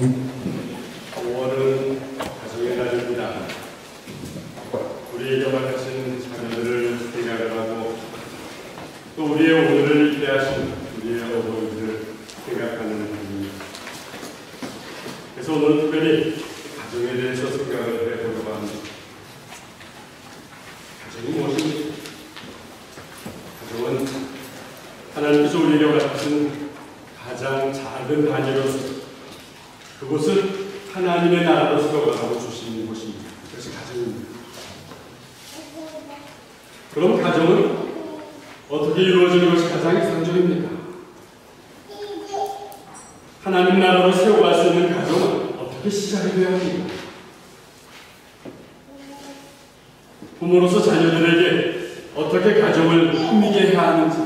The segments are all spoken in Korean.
5월은 가정의 달입니다. 우리에게 맡기신 자녀들을 생각을 하고 또 우리의 오늘을 기대하신 우리의 어머니들을 생각하는 날입니다. 그래서 오늘 특별히 가정에 대해서 생각을 해보려고 합니다. 가정이 무엇입니까? 가정은 하나님께서 우리에게 맡기신 가장 작은 단위로서 그곳은 하나님의 나라로 세워가고 주시는 곳입니다. 그것이 가정입니다. 그럼 가정은 어떻게 이루어지는 것이 가장 이상적입니까? 하나님 나라로 세워갈 수 있는 가정은 어떻게 시작이 되어야 합니까? 부모로서 자녀들에게 어떻게 가정을 꾸미게 해야 하는지,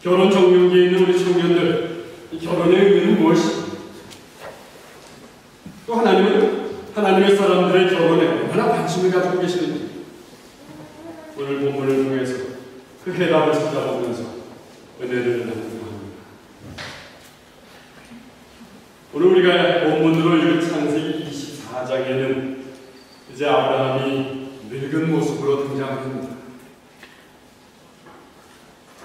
결혼 정년기에 있는 우리 청년들, 이 결혼의 의미는 무엇입니까? 또 하나님은 하나님의 사람들의 결혼에 얼마나 관심을 가지고 계시는지 오늘 본문을 통해서 그 해답을 찾아보면서 은혜를 나누고 합니다. 오늘 우리가 본문으로 읽은 창세기 24장에는 이제 아브라함이 늙은 모습으로 등장합니다.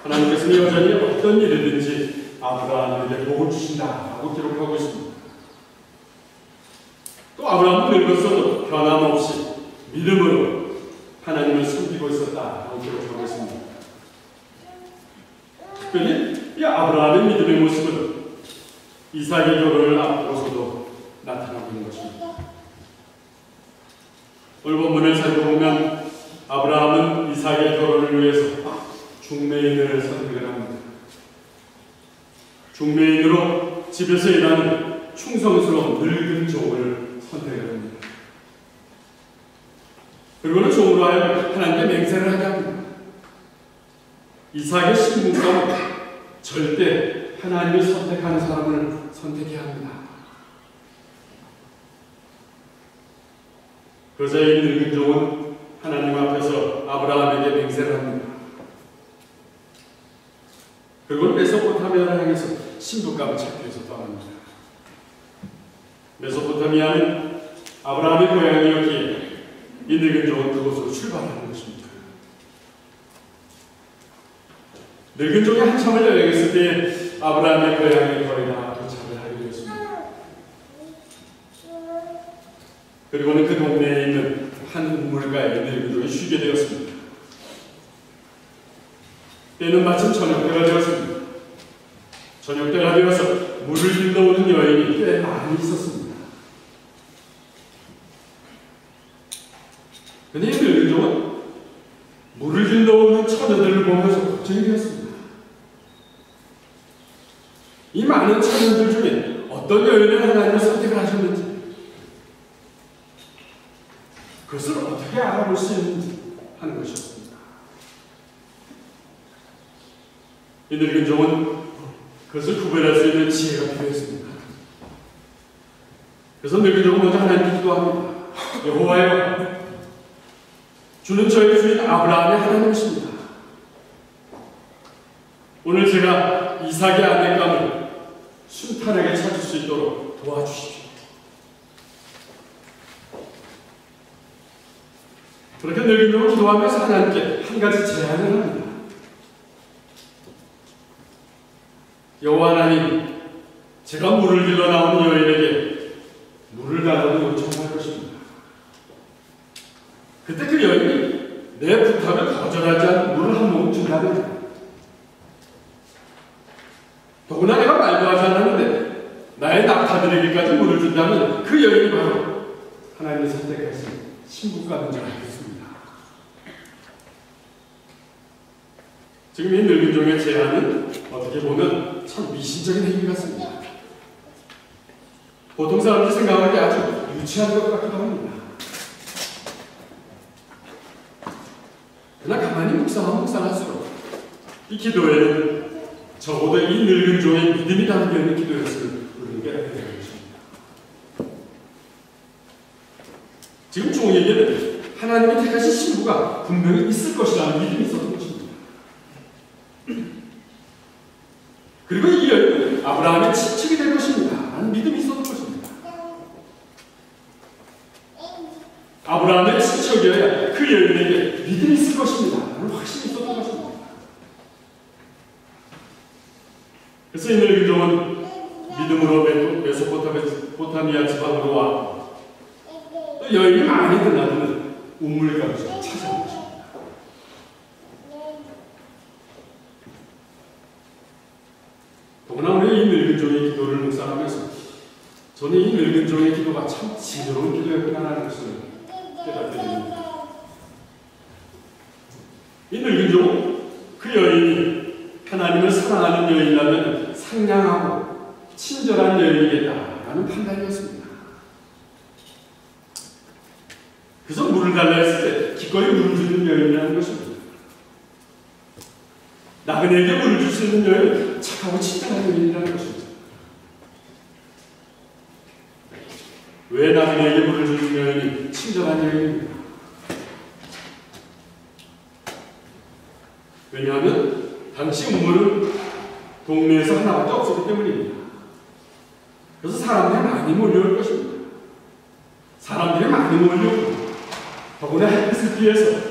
하나님께서는 여전히 어떤 일이든지 아브라함에게 복을 주신다라고 기록하고 있습니다. 또 아브라함은 늙었어도 변함없이 믿음으로 하나님을 섬기고 있었다라고 기록하고 있습니다. 특별히 이 아브라함의 믿음의 모습은 이삭의 결혼을 앞두고서도 나타나고 있는 것입니다. 오늘 본문을 살펴보면 아브라함은 이삭의 결혼을 위해서 중매인을 선택을 합니다. 중매인으로 집에서 일하는 충성스러운 늙은 종을 선택을 합니다. 그리고는 종으로 하여금 하나님께 맹세를 하게 합니다. 이삭의 신분감은 절대 하나님이 선택하는 사람을 선택해야 합니다. 그러자 이 늙은 종은 하나님 앞에서 아브라함에게 맹세를 합니다. 그리고 메소포타미아를 향해서 신부감을 찾기 위해서 떠납니다. 메소포타미아는 아브라함의 고향이었기에 이 늙은 종은 그곳으로 출발하는 것입니다. 늙은 종이 한참을 여행했을 때에 아브라함의 고향에 거의 다 도착을 하게 되었습니다. 그리고는 그 동네에 있는 한 우물가에 늙은 종이 쉬게 되었습니다. 때는 마침 저녁때가 되었습니다. 저녁때가 되어서 물을 길러오는 여인이 꽤 많이 있었습니다. 그런데 이 늙은 종은 물을 길러오는 처녀들을 보면서 걱정이 되었습니다. 이 많은 처녀들 중에 어떤 여인을 하나님을 선택을 하셨는지 그것을 어떻게 알아볼 수 있는지 하는 것이었습니다. 이 늙은 종은 그것을 구별할 수 있는 지혜가 필요했습니다. 그래서 늙은 종은 먼저 하나님께 기도합니다. 여호와여, 주는 저희 주인 아브라함의 하나님이십니다. 오늘 제가 이삭의 아내감을 순탄하게 찾을 수 있도록 도와주십시오. 그렇게 늙은 종은 기도하면서 하나님께 한 가지 제안을 합니다. 여호와 하나님, 제가 물을 길러 나온 여인에게 물을 달라고 요청할 것입니다. 그때 그 여인이 내 부탁을 거절하지 않고 물을 한 모금 준다면, 더구나 내가 말도 하지 않았는데 나의 낙타들에게까지 물을 준다면 그 여인이 바로 하나님이 선택하신 신부가는 줄 알겠습니다. 지금 이 늙은 종의 제안은 어떻게 보면 참 미신적인 행위 같습니다. 보통 사람들이 생각하기에 아주 유치한 것 같기도 합니다. 그러나 가만히 묵상할수록 이 기도에는 적어도 이 늙은 종의 믿음이 담겨있는 기도였을 그런 게 되는 것입니다. 지금 종에게는 하나님이 택하신 신부가 분명히 있을 것이라는 믿음이 있었던 것입니다. 그리고 이 여인은 아브라함의 친척이 될 것입니다. 라는 리브가는 믿음으로 메소포타미아 지방으로 와 또 여인이 많이 드나드는 우물가를 찾아온 것입니다. 더구나 우리 이 늙은 종의 기도를 묵상하면서 저는 이 늙은 종의 기도가 참 지혜로운 기도였구나라는 것을 깨닫게 됩니다. 이 늙은 종은 그 여인이 하나님을 사랑하는 여인이라면 상냥하고 친절한 여인이겠다라는 판단이었습니다. 그래서 물을 달라 했을 때 기꺼이 물을 주는 여인이라는 것입니다. 나그네에게 물을 줄 수 있는 여인은 착하고 친절한 여인이라는 것입니다. 왜 나그네에게 물을 주는 여인이 친절한 여인입니까? 왜냐하면 당시 우물은 동네에서 하나밖에 없었기 때문입니다. 그래서 사람들이 많이 몰려올 것입니다. 사람들이 많이 몰려오고 더구나 햇빛을 피해서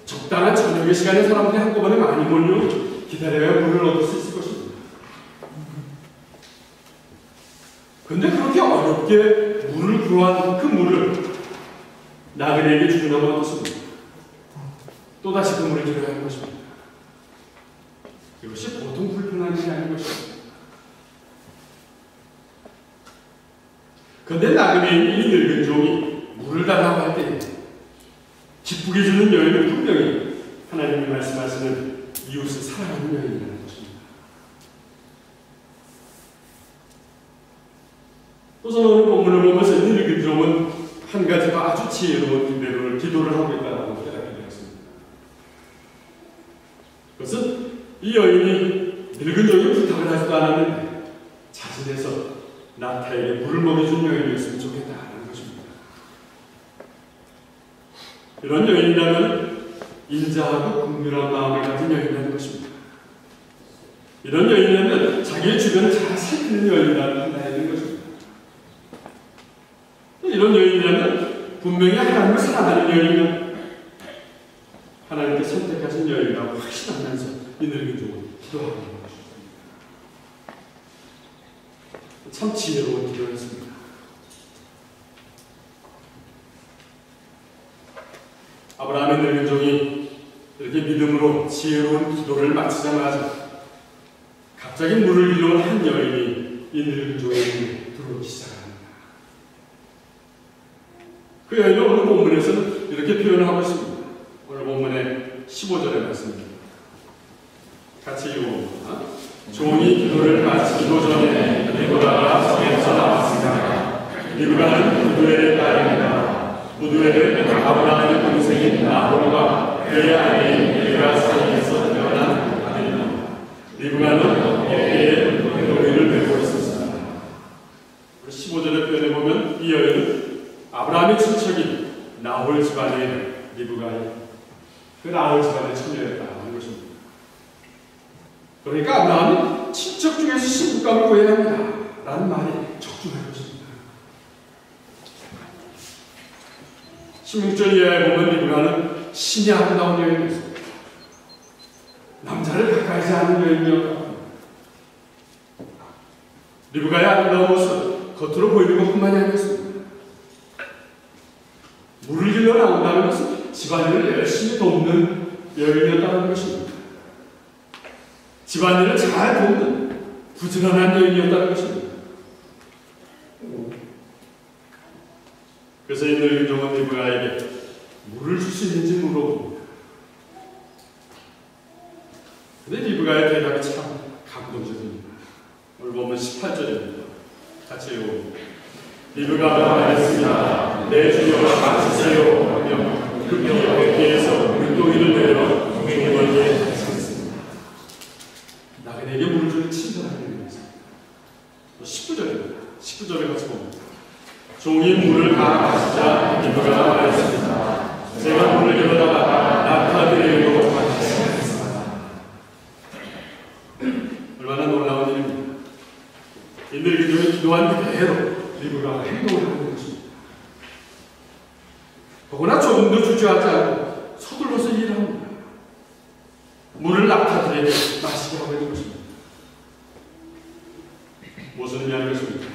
적당한 저녁의 시간에 사람들이 한꺼번에 많이 몰려오고 기다려야 물을 얻을 수 있을 것입니다. 그런데 그렇게 어렵게 물을 구한 그 물을 나그네에게 주문하면 어떻습니까? 또다시 그 물을 길어야 하는 것입니다. 이것이 보통 불편한 일이 아닌 것입니다. 그런데 나그네인 이 늙은 종이 물을 달라고 할 때 기쁘게 주는 여인은 분명히 하나님이 말씀하시는 이웃을 사랑하는 여인이라는 것입니다. 또 저는 오늘 본문을 보면서 이 늙은 종은 한 가지 아주 지혜로운 기도를 하고 있다고 깨닫게 되었습니다. 그것은 이 여인이 늙은 종이 부탁을 하지도 않았는데 자신에서 나타에게 물을 먹여준 여인이었으면 좋겠다는 것입니다. 이런 여인이라면 인자하고 긍휼한 마음을 가진 여인이라는 것입니다. 이런 여인이라면 자기의 주변을 잘 살피는 여인이라는 판단이 있는 것입니다. 이런 여인이라면 분명히 하나님을 사랑하는 여인이며 하나님께 선택하신 여인이라고 확신하면서 이 늙은 종은 기도하고 있는 것입니다. 참 지혜로운 기도였습니다. 아브라함의 늙은 종이 이렇게 믿음으로 지혜로운 기도를 마치자마자 갑자기 물을 빌려온 한 여인이 이 늙은 종의 눈에 들어오기 시작합니다. 그 여인은 오늘 본문에서는 이렇게 표현을 하고 있습니다. 오늘 본문의 15절의 말씀입니다. 같이 읽어봅니다. 종이 기도를 마치기도 전에 리브가가 성에서 나왔습니다. 리브가는 부두엘의 딸입니다. 부두엘은 아브라함의 동생인 나홀과 그의 아내인 빌가 사이에서 태어난 아들입니다. 리브가는 어깨에 노비를 메고 있었습니다. 15절의 표현에 보면 이 여인은 아브라함의 친척인 나홀 집안의 리브가의 그 나홀 집안의 처녀였다는 것입니다. 그러니까 아브라함이 친척 중에서 신부감을 구해야 합니다 라는 말이 적중할 것입니다. 16절 이하에 보면 리브가는 신이 아름다운 여인이었습니다. 남자를 가까이지 않는 여인이었다. 리브가의 아름다운 모습 겉으로 보이는 것뿐만이 아니었습니다. 물을 길러 나온다는 것은 집안일을 열심히 돕는 여인이었다는 것입니다. 집안일을 잘 돕는 부지런한 여인이었다는 것입니다. 그래서 이 늙은 종은 리브가에게 물을 줄 수 있는지 물어봅니다. 근데 리브가의 대답이 참 감동적입니다. 오늘 보면 18절입니다. 같이 읽어봅니다. 리브가가 말했습니다. 내 주녀가 마치세요 하며 급히 어깨에서 물동이를 내려 종에게 하셨습니다. 나그네에게 물을 주는 친절한 여인이었습니다. 19절입니다. 19절에 같이 봅니다. 종이 물을 다 마시자 리브가가 말했습니다. 제가 물을 길어다가 낙타드리려고 하셨습니다. 얼마나 놀라운 일입니다. 이 늙은 종이 기도한 그대로 리브가가 행동을 하는 것입니다. 더구나 조금도 주저하지 않고 서둘러서 일을 합니다. 물을 낙타들에게 마시게 하고 있는 것입니다. 무슨 의미하는 것입니까?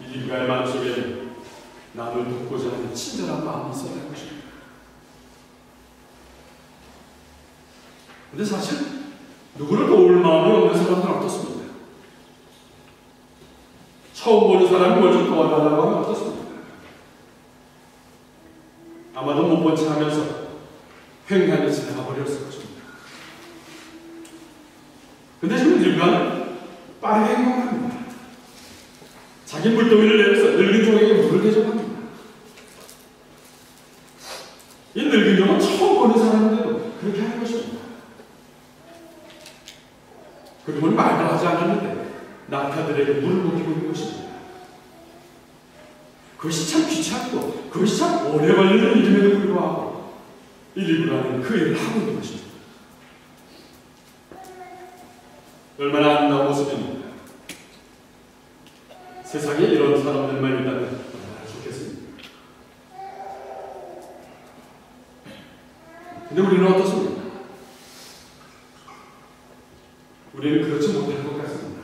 이 리브가의 마음속에는 남을 돕고자 하는 친절한 마음이 있었다는 것입니다. 근데 사실 누구를 도울 마음이 없는 사람들은 어떻습니까? 처음 보는 사람이 뭘 좀 도와달라고 하면 어떻습니까? 아마도 못 본 체 하면서 횡하게 지나가 버렸을 것입니다. 근데 지금 리브가는 빠르게 행동합니다. 자기 물동이를 내려서 늙은 종에게 물을 대접합니다. 이 늙은 종은 처음 보는 사람인데도 그렇게 하는 것입니다. 그분은 말도 하지 않았는데 낙타들에게 물을 먹이고 있는 것입니다. 그것이 참 귀찮고 그것이 참 오래 걸리는 일임에도 불구하고 이 리브가는 그 일을 하고 있는 것입니다. 얼마나 아름다운 모습입니다. 세상에 이런 사람들만 있다면 얼마나 좋겠습니까? 근데 우리는 어떻습니까? 우리는 그렇지 못할 것 같습니다.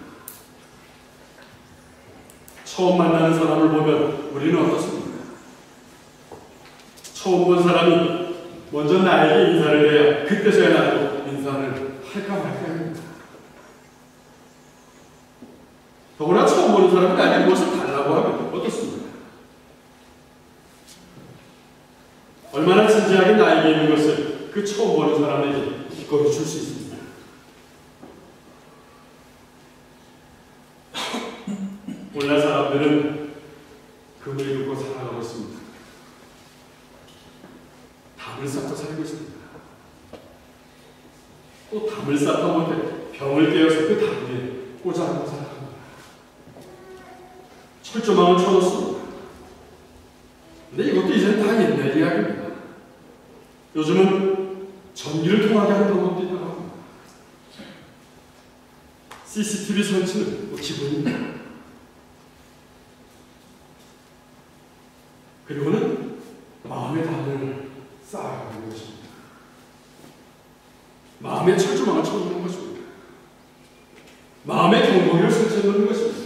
처음 만나는 사람을 보면 우리는 어떻습니까? 처음 본 사람이 먼저 나에게 인사를 해야 그때서야 나도 인사를 할까 말까 합니다. 더구나 처음 보는 사람이 나에게 무엇을 달라고 하면 어떻습니까? 얼마나 진지하게 나에게 있는 것을 그 처음 보는 사람에게 기꺼이 줄 수 있습니다. 오늘날 사람들은 금을 입고 살아가고 있습니다. 담을 쌓고 살고 있습니다. 또 담을 쌓다 못해 병을 깨어서 그 담 위에 꽂아놓고 살아갑니다. 철조망을 쳐놓습니다. 근데 이것도 이제는 다 옛날 이야기입니다. 요즘은 전기를 통하게 하는 방법도 있다고 합니다. CCTV 설치는 뭐 기본입니다. 그리고는 마음의 담을 쌓아가는 것입니다. 마음의 철조망을 쳐놓는 것입니다. 마음의 경고기를 설치해놓는 것입니다.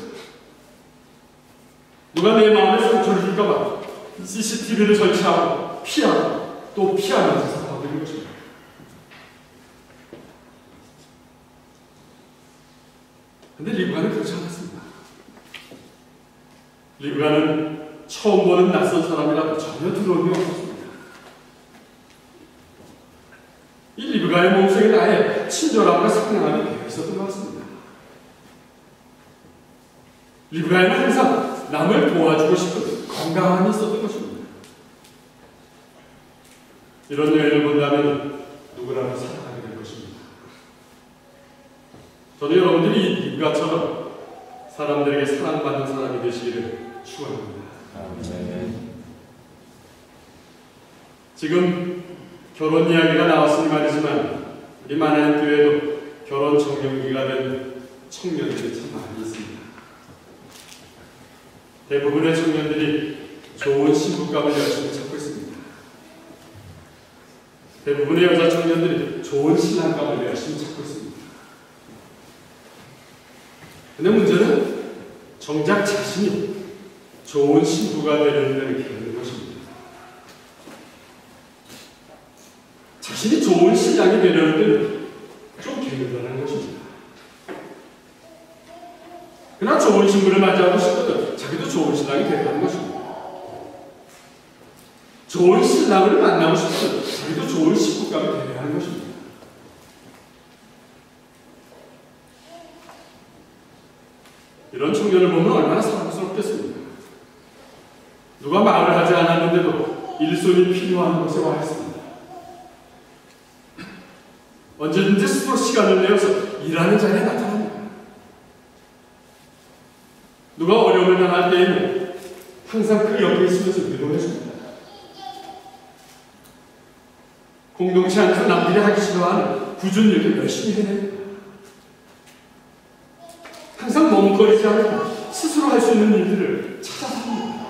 누가 내 마음에 상처를 줄까봐 CCTV를 설치하고 피하고 또 피하면서 살아가고 있는 것입니다. 근데 리브가는 그렇지 않았습니다. 리브가는 처음 보는 낯선 사람이라도 전혀 두려움이 없었습니다. 이 리브가의 몸속에 아예 친절함과 상냥함이 배어 있었던 것 같습니다. 리브가에는 항상 남을 도와주고 싶은 건강함이 있었던 것입니다. 이런 여인을 본다면 누구라도 사랑하게 될 것입니다. 저는 여러분들이 이 리브가처럼 사람들에게 사랑받는 사람이 되시기를 축원합니다. 지금 결혼 이야기가 나왔으니 말이지만 우리 만한 교회도 결혼 청년기가 된 청년들이 참 많이 있습니다. 대부분의 청년들이 좋은 신부감을 열심히 찾고 있습니다. 대부분의 여자 청년들이 좋은 신랑감을 열심히 찾고 있습니다. 근데 문제는 정작 자신이 좋은 신부가 되는 데는 게으른 것입니다. 자신이 좋은 신랑이 되려는 데는 좀 게으르다는 것입니다. 그러나 좋은 신부를 맞이하고 싶거든 자기도 좋은 신랑이 되려는 것입니다. 좋은 신랑을 만나고 싶거든 자기도 좋은 신부감이 되려야 하는 것입니다. 이런 청년을 보면 얼마나 사랑스럽겠습니까? 누가 말을 하지 않았는데도 일손이 필요한 곳에 와 있습니다. 언제든지 스스로 시간을 내어서 일하는 자리에 나타납니다. 누가 어려움을 당할 때에는 항상 그 옆에 있으면서 위로해줍니다. 공동체 안에서 남들이 하기 싫어하는 굳은 일을 열심히 해냅니다. 항상 머뭇거리지 않고 스스로 할 수 있는 일들을 찾아서 합니다.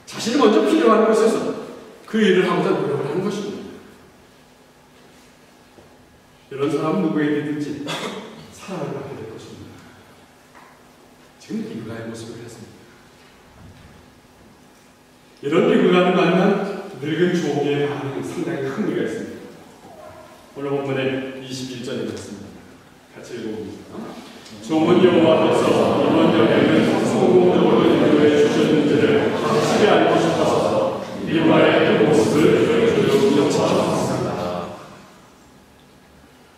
자신이 먼저 필요한 곳에서 그 일을 하고자 노력을 하는 것입니다. 이런 사람은 누구에게든지 사랑을 받게 될 것입니다. 지금 리브가의 모습을 했습니다. 이런 리브가를 만난 늙은 종의 반응은 상당히 흥미가 있습니다. 오늘 본문의 21절에 있습니다. 같이 읽어보겠습니다. 종은 여호와 앞에서 이번 여행은 성공적으로 인도해 주셨는지를 확실히 알고 싶어서 리브가의 그 모습을 조용히 지켜봤습니다.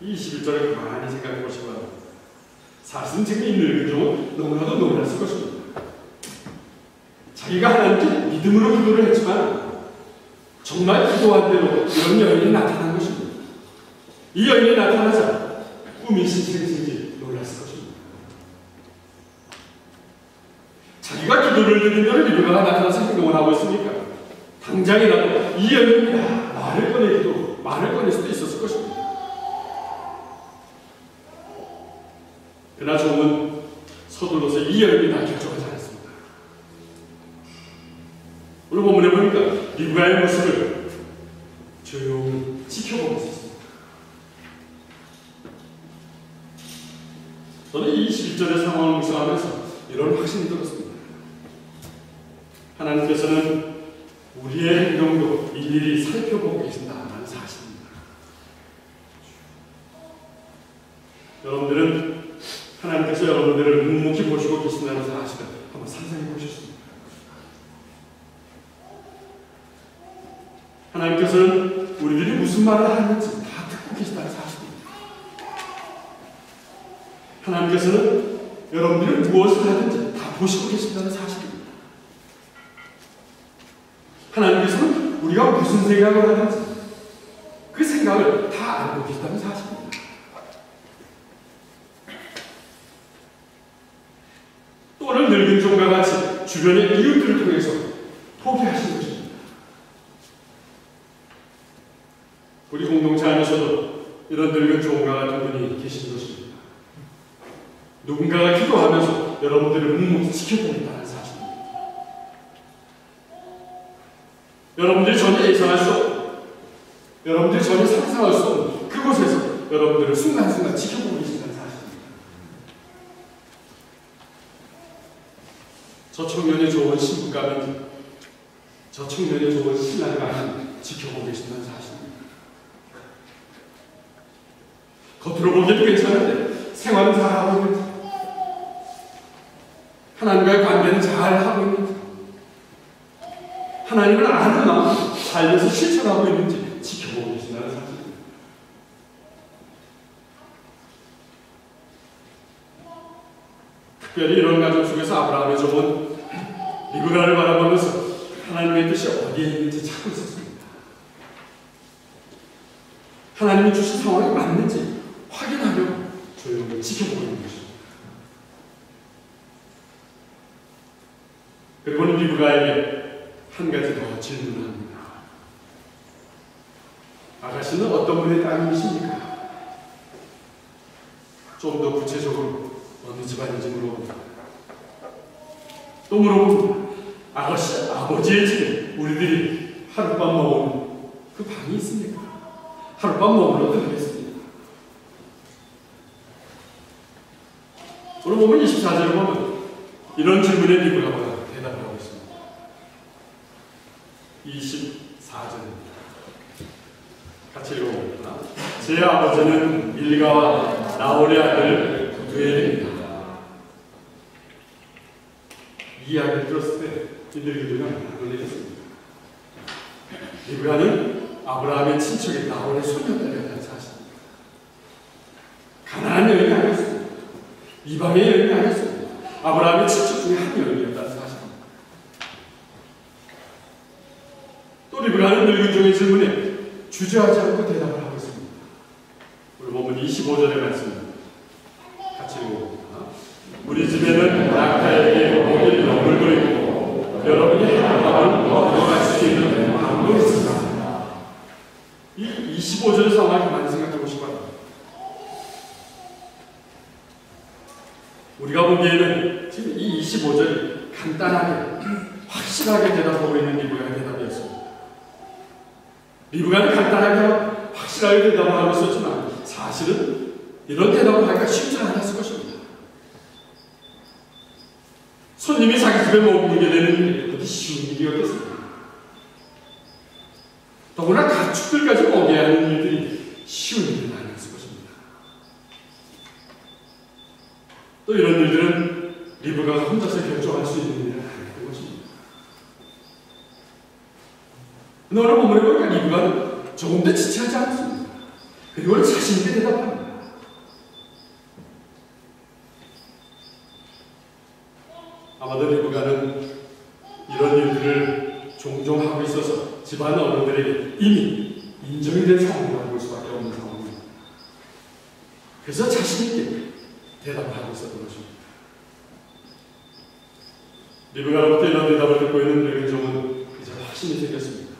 이 21절을 가만히 생각해 보시기 바랍니다. 사실은 지금 이 늙은 종은 너무나도 놀랐을 것입니다. 자기가 하나님께 믿음으로 기도를 했지만 정말 기도한 대로 이런 여인이 나타난 것입니다. 이 여인이 나타나자 꿈인지 생신지 놀랐을 것입니다. 자기가 기도를 드린 대로 리브가가 나타나서 행동을 하고 있으니까 당장이라도 이 여인이야 말을 꺼낼 수도 있었을 것입니다. 그러나 종은 서둘러서 이 여인이 다 결정하지 않았습니다. 오늘 본문에 보니까 리브가의 모습을 조용히 지켜보고 있었습니다. 저는 이 21절의 상황을 묵상하면서 이런 확신이 들었습니다. 하나님께서는 우리의 행동도 일일이 살펴보고 계신다는 사실입니다. 여러분들은 하나님께서 여러분들을 묵묵히 보시고 계신다는 사실을 한번 상상해 보셨습니까? 하나님께서는 우리들이 무슨 말을 하는지 다 듣고 계신다는 사실입니다. 하나님께서는 여러분들이 무엇을 하든지 다 보시고 계신다는 사실입니다. 하나님께서는 우리가 무슨 생각을 하든지 그 생각을 다 알고 계신다는 사실입니다. 또 오늘 늙은 종과 같이 주변의 이웃들을 통해서 포기하시는 것입니다. 우리 공동체 안에서도 이런 늙은 종과 같은 분이 계신 것입니다. 누군가가 기도하면서 여러분들을 묵묵히 지켜보겠다는 사실입니다. 여러분들이 전혀 예상할 수 없고 여러분들이 전혀 상상할 수 없는 그곳에서 여러분들을 순간순간 지켜보고 계신다는 사실입니다. 저 청년이 좋은 신부감인지 저 청년이 좋은 신랑감인지 지켜보고 계신다는 사실입니다. 겉으로 보기에도 괜찮은데 생활은 잘하고 있는지 하나님과의 관계는 잘하고 있는지 하나님을 아는 마음 살면서 실천하고 있는지 지켜보고 계신다는 사실입니다. 특별히 이런 가정 속에서 아브라함의 종은 리브가를 바라보면서 하나님의 뜻이 어디에 있는지 찾고 있었습니다. 하나님이 주신 상황이 맞는지 확인하려고 조용히 지켜보고 있는 것입니다. 그리고는 리브가에게 한 가지 더 질문을 합니다. 아가씨는 어떤 분의 따님이십니까? 좀 더 구체적으로 어느 집안인지 물어봅니다. 또 물어봅니다. 아가씨 아버지의 집에 우리들이 하룻밤 머무는 그 방이 있습니까? 하룻밤 머물러도 되겠습니다. 오늘 보면 24절을 보면 이런 질문에 리브가가 대답을 하고 있습니다. 24절입니다. 같이 읽어봅니다. 제 아버지는 밀가와 나홀의 아들 부두엘입니다. 이 이야기를 들었을 때 이들이 놀랐습니다. 리브가는 아브라함의 친척의 나홀의 손녀딸이었다는 사실입니다. 가나안 여인이 아니었습니다. 이방의 여인이 아니었습니다. 아브라함의 친척 중에 한 여인이었다는 사실입니다. 또 리브가는 늙은 종의 질문에 주저하지 않고 대답을 하고 있습니다. 우리 보면 25절의 말씀입니다. 같이 읽어봅니다. 우리 집에는 낙타에게 먹일 너물도 있고 여러분이 하룻밤을 먹어갈 수 있는 방도 있습니다. 이 25절의 상황을 많이 생각해 보시기 바랍니다. 우리가 보기에는 지금 이 25절이 간단하게 확실하게 대답하고 있는 리브가의 대답이었습니다. 리브가는 간단하게 확실하게 대답을 하고 있었지만 사실은 이런 대답을 하기가 쉽지 않았습니다. 집에 머무르게 되는 일이 어디 쉬운 일이었겠습니까? 더구나 가축들까지 먹여야 하는 일들이 쉬운 일은 아니었을 것입니다. 또 이런 일들은 리브가가 혼자서 결정할 수 있는 일은 아니었던 것입니다. 근데 오늘 본문에 보니까 리브가는 조금도 지체하지 않습니다. 그리고 자신있게 대답합니다. 아마도 리브가는 이런 일들을 종종 하고 있어서 집안 어른들에게 이미 인정이 된 상황이라고 볼 수밖에 없는 상황입니다. 그래서 자신있게 대답을 하고 있었던 것입니다. 리브가로부터 이런 대답을 듣고 있는 늙은 종은 이제 확신이 생겼습니다.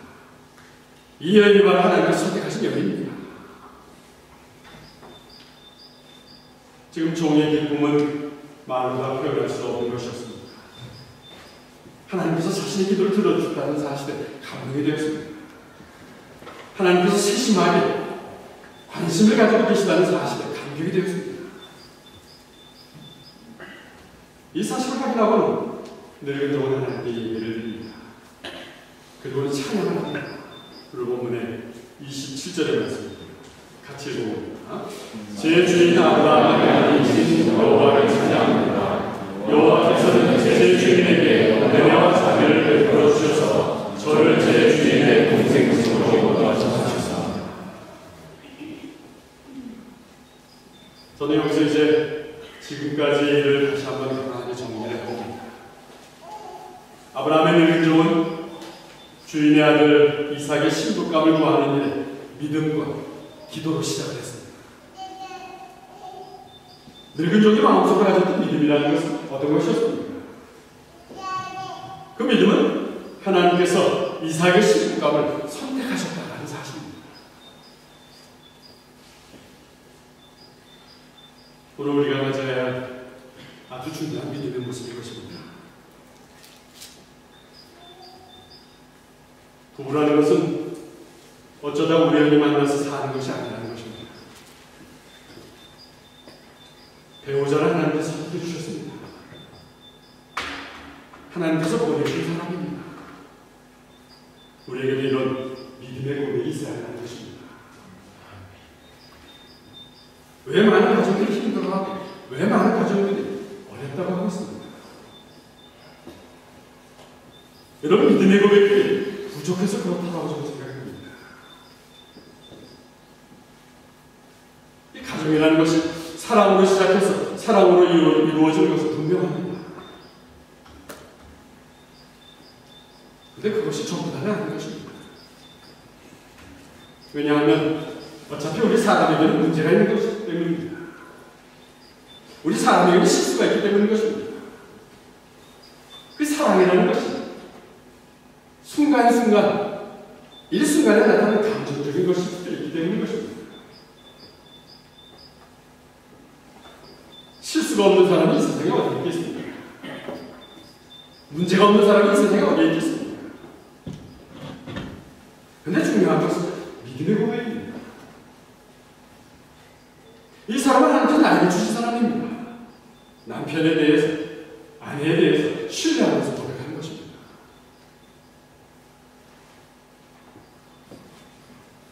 이 여인이 바로 하나님께서 선택하신 여인입니다. 지금 종의 기쁨은 말로 다 표현할 수 없는 것이었습니다. 하나님께서 자신의 기도를 들어주셨다는 사실에 감동이 되었습니다. 하나님께서 세심하게 관심을 가지고 계시다는 사실에 감격이 되었습니다. 이 사실을 확인하고는 늙은 종은 하나님께 예배를 드립니다. 그리고는 찬양을 합니다. 그리고 본문의 27절의 말씀입니다. 같이 읽어봅니다. 제 주인 아브라함의 하나님이신 여호와를 찬양합니다. 여호와께서는 제 주인에게 은혜와 자비를 베풀어 주셔서 저를 제 주인의 동생으로 거두어주셨습니다. 저는 여기서 이제 지금까지의 일을 다시 한번 편안하게 정리를 해봅니다. 아브라함의 늙은 종은 주인의 아들 이삭의 신부감을 구하는 일에 믿음과 기도로 시작을 했습니다. 늙은 종이 마음속으로 가졌던 믿음이라는 것은 어떤 것이었습니까? 그 믿음은 하나님께서 이삭의 신부감을 선택하셨다는 사실입니다. 오늘 우리가 가져야 할 아주 중요한 믿음의 모습일 것입니다. 부부라는 것은 어쩌다 우연히 만나서 사는 것이 아니라는 것입니다. 배우자를 하나님께서 선택해주셨습니다. 하나님께서 보내주신 사람입니다. 우리에게도 이런 믿음의 고백이 있어야 하는 것입니다. 왜 많은 가정들이 힘들어하고 왜 많은 가정들이 어렵다고 하고 있습니다. 여러분, 믿음의 고백이 부족해서 그렇다고 저는 생각합니다. 이 가정이라는 것이 사랑으로 시작해서 사랑으로 이루어지는 것은 분명합니다. 그런데 그것이 전부 다는 아닌 것입니다. 왜냐하면 어차피 우리 사람에게는 문제가 있는 것이기 때문입니다. 우리 사람에게는 실수가 있기 때문인 것입니다. 그 사랑이라는 것이 순간순간 일순간에 나타나는 감정적인 것일 수도 있기 때문인 것입니다. 실수가 없는 사람이 이 세상에 어디 있겠습니까? 문제가 없는 사람이 이 세상에 어디 있겠습니까? 그런데 중요한 것은 믿음의 고백입니다. 이 사람은 하나님께서 나에게 주신 사람입니다. 남편에 대해서, 아내에 대해서 신뢰하면서 고백하는 것입니다.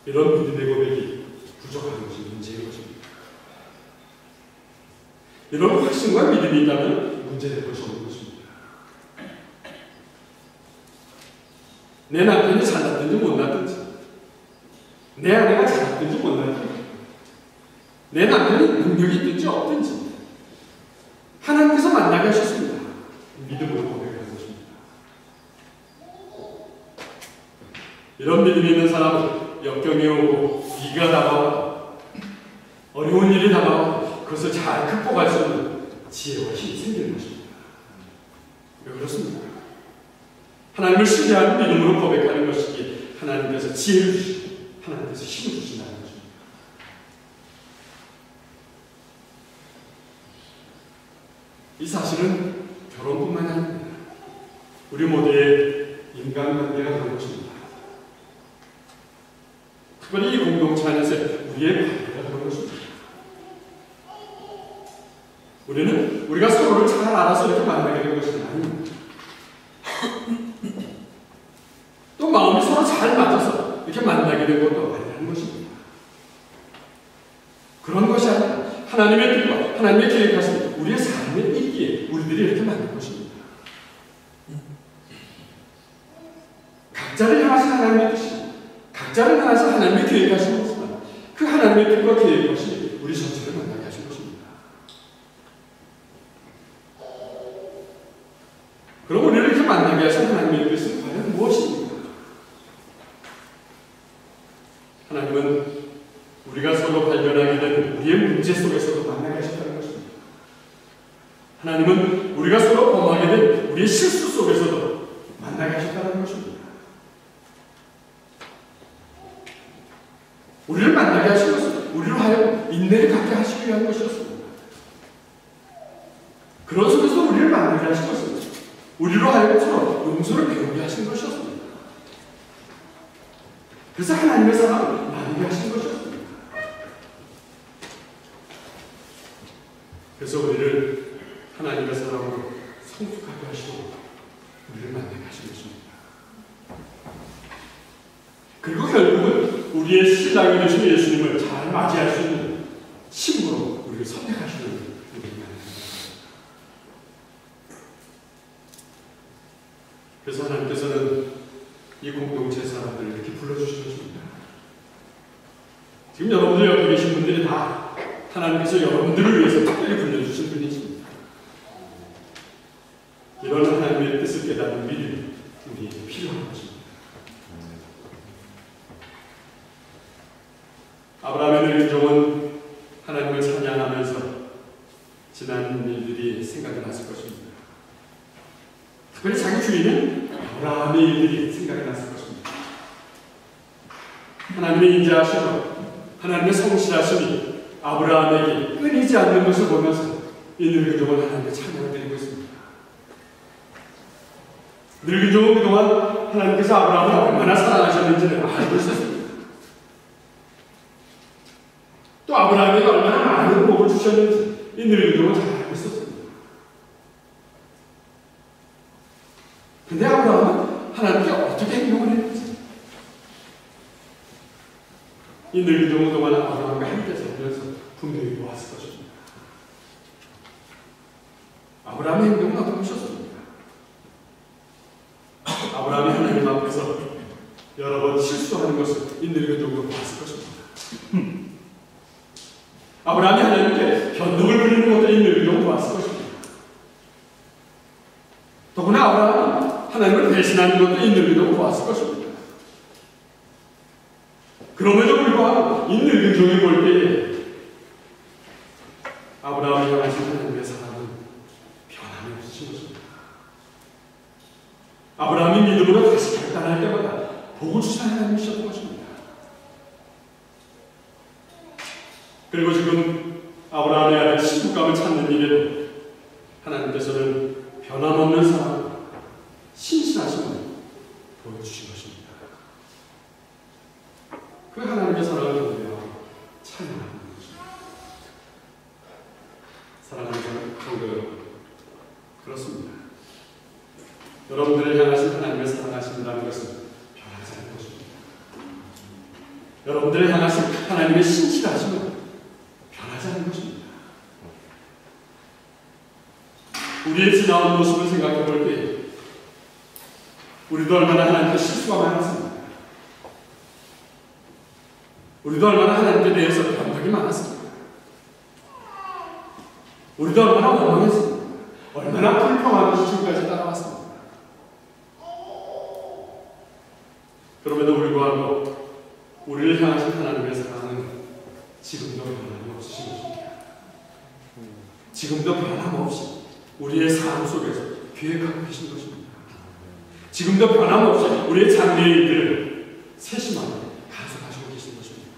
이런 믿음의 고백이 부족한 것이 문제인 것입니다. 이런 확신과 믿음이 있다면 문제될 것이 없는 것입니다. 내 남편이 잘났든지 못났든지, 내 아내가 잘났든지 못났든지, 내 남편이 능력이 있든지 없든지 하나님께서 만나게 하셨습니다. 믿음으로 고백하는 것입니다. 이런 믿음이 있는 사람은 역경이 오고 비가 다가와 어려운 일이 다가와 그것을 잘 극복할 수 있는 지혜와 힘이 생기는 것입니다. 왜 그렇습니까? 하나님을 신뢰하는 믿음으로 고백하는 것이기에 하나님께서 지혜를 주시고 하나님께서 힘을 주신다는 것입니다. 이 사실은 결혼뿐만 아닙니다. 우리 모두의 인간관계가 그런 것입니다. 특별히 이 공동체 안에서 우리의 관계가 그런 것입니다. 우리는 우리가 서로를 잘 알아서 이렇게 만나게 된 것이 아닙니다. 잘 맞아서 이렇게 만나게 된 것도 아니라는 것입니다. 그런 것이 아니라 하나님의 뜻과 하나님의 계획하신 우리의 삶의 있기에 우리들이 이렇게 만든 것입니다. 각자를 향하신 하나님의 뜻이 각자를 향해서 하나님의 계획하신 것이지만 그 하나님의 뜻과 계획하신 우리 전체를 만나게 하신 것입니다. 그럼 우리를 이렇게 만나게 하신 하나님의 뜻은 과연 무엇입니까? 하나님은 우리가 서로 발견하게 된 우리의 문제 속에서도 만나게 하셨다는 것입니다. 하나님은 우리가 서로 범하게 된 우리의 실수 속에서도 만나게 하셨다는 것입니다. 우리를 만나게 하신 것은 우리로 하여금 인내를 갖게 하시기 위한 것이었습니다. 그런 속에서 우리를 만나게 하신 것은 우리로 하여금 서로 용서를 배우게 하신 것이었습니다. 그래서 하나님의 사랑을 나누게 하신 것이었습니다. 그래서 우리를 하나님의 사랑으로 성숙하게 하시고 우리를 만나게 하신 것입니다. 그리고 결국은 우리의 신랑이 되신 예수님을 잘 맞이할 수 있는 신부로 우리를 선택하시는 우리를 만납니다. 그래서 하나님께서는 이 공동체 사람들을 이렇게 불러주신 것입니다. 지금 여러분들 옆에 계신 분들이 다 하나님께서 여러분들을 위해서 특별히 불러주신 분이십니다. 이런 하나님의 뜻을 깨닫는 믿음이 우리에게 필요한 것입니다. 아브라함의 늙은 종은 하나님을 찬양하면서 지난 일들이 생각이 났을 것입니다. 특별히 자기 주인은 아브라함의 일들이 생각이 났을 것입니다. 하나님의 인자하심과 하나님의 성실하심이 아브라함에게 끊이지 않는 것을 보면서 이 늙은 종은 하나님께 찬양을 드리고 있습니다. 늙은 종은 그동안 하나님께서 아브라함을 얼마나 사랑하셨는지를 알고 있었습니다. 또 아브라함에게 얼마나 많은 복을 주셨는지 이 늙은 종은 잘 알고 있었습니다. 근데 아브라함은 하나님께 어떻게 행동을 했는지 이 늙은 종은 그동안 아브라함과 함께 살면서 분명히 보았을 것입니다. 아브라함의 행동은 어떤 것이었습니까? 아브라함이 하나님 앞에서 여러 번 실수하는 것을 이 늙은 종도 보았을 것입니다. 아브라함이 하나님께 변덕을 부리는 것도 이 늙은 종도 보았을 것입니다. 더구나 아브라함이 하나님을 배신하는 것도 이 늙은 종도 보았을 것입니다. 그럼에도 불구하고 이 늙은 종이 볼 때에 아브라함이 향하신 하나님의 사랑은 변함이 없으신 것입니다. 아브라함이 믿음으로 다시 결단할 때마다 복을 주시는 하나님이셨던 것입니다. 그리고 지금 아브라함의 아들 신부감을 찾는 일에도 하나님께서는 변함없는 사랑, 신실하심을 보여주신 것입니다. 그 하나님의 사랑을 경배하고 찬양하는 것입니다. 사랑하는 성도 여러분, 그렇습니다. 여러분들을 향하신 하나님의 사랑하신다는 것은 변하지 않는 것입니다. 여러분들을 향하신 하나님의 신실하심은 변하지 않는 것입니다. 우리의 지나온 모습을 생각해 볼 때 우리도 얼마나 하나님께 실수가 많았습니다. 우리도 얼마나 하나님께 대해서 변덕이 많았습니다. 우리도 얼마나 원망했습니다. 얼마나 불평하는 지금까지 따라왔습니다. 그럼에도 불구하고 우리를 향하신 하나님의 사랑은 지금도 변함이 없으신 것입니다. 지금도 변함없이 우리의 삶 속에서 계획하고 계신 것입니다. 지금도 변함없이 우리의 장래의 일들을 세심하게 간섭하시고 계신 것입니다.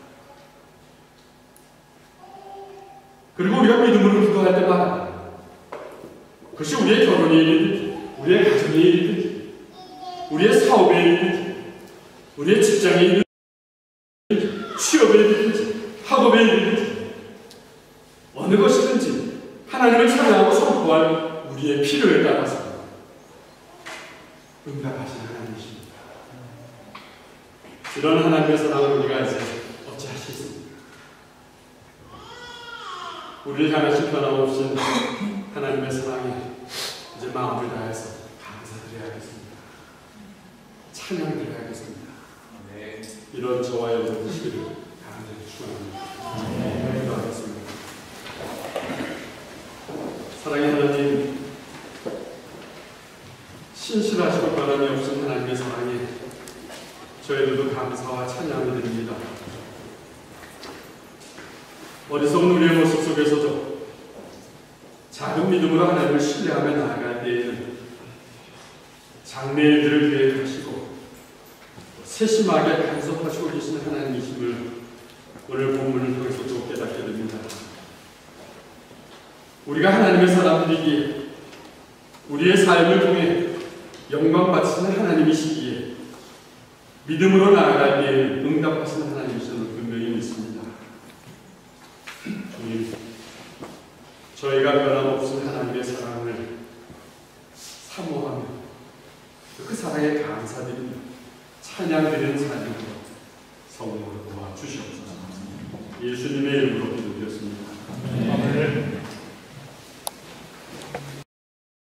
그리고 우리가 믿음으로 기도할 때마다 그것이 우리의 결혼의 일이든지 우리의 가정의 일이든지 우리의 사업의 일이든지 우리의 직장의 일이든지 취업의 일이든지 학업의 일이든지 어느 것이든지 하나님을 찬양하고 선포할 우리의 필요에 따라서 응답하시는 하나님이십니다. 이런 하나님의 사랑을 우리가 이제 어찌할 수 있습니까? 우리를 향하신 변함없인 하나님의 사랑에 이제 마음을 다해서 감사드려야겠습니다. 찬양드려야겠습니다. 네. 이런 저와 여러분 되시기를 간절히 축원합니다. 기도하겠습니다. 사랑의 하나님, 신실하시고 변함이 없은 하나님의 사랑에 저희들도 감사와 찬양을 드립니다. 어리석은 우리의 모습 속에서도 작은 믿음으로 하나님을 신뢰하며 나아갈 때에는 장래일들을 계획하시고 세심하게 간섭하시고 계시는 하나님이심을 오늘 본문을 통해서 또 깨닫게 됩니다. 우리가 하나님의 사람들이기에 우리의 삶을 통해 영광 받으시는 하나님이시기에 믿음으로 나아갈 때에는 응답하시는 하나님이심을 분명히 믿습니다. 주님, 저희가 변함없은 하나님의 사랑을 사모하며 그 사랑에 감사드리며 찬양드리는 삶으로 성령으로 도와주시옵소서. 예수님의 이름으로 기도드렸습니다.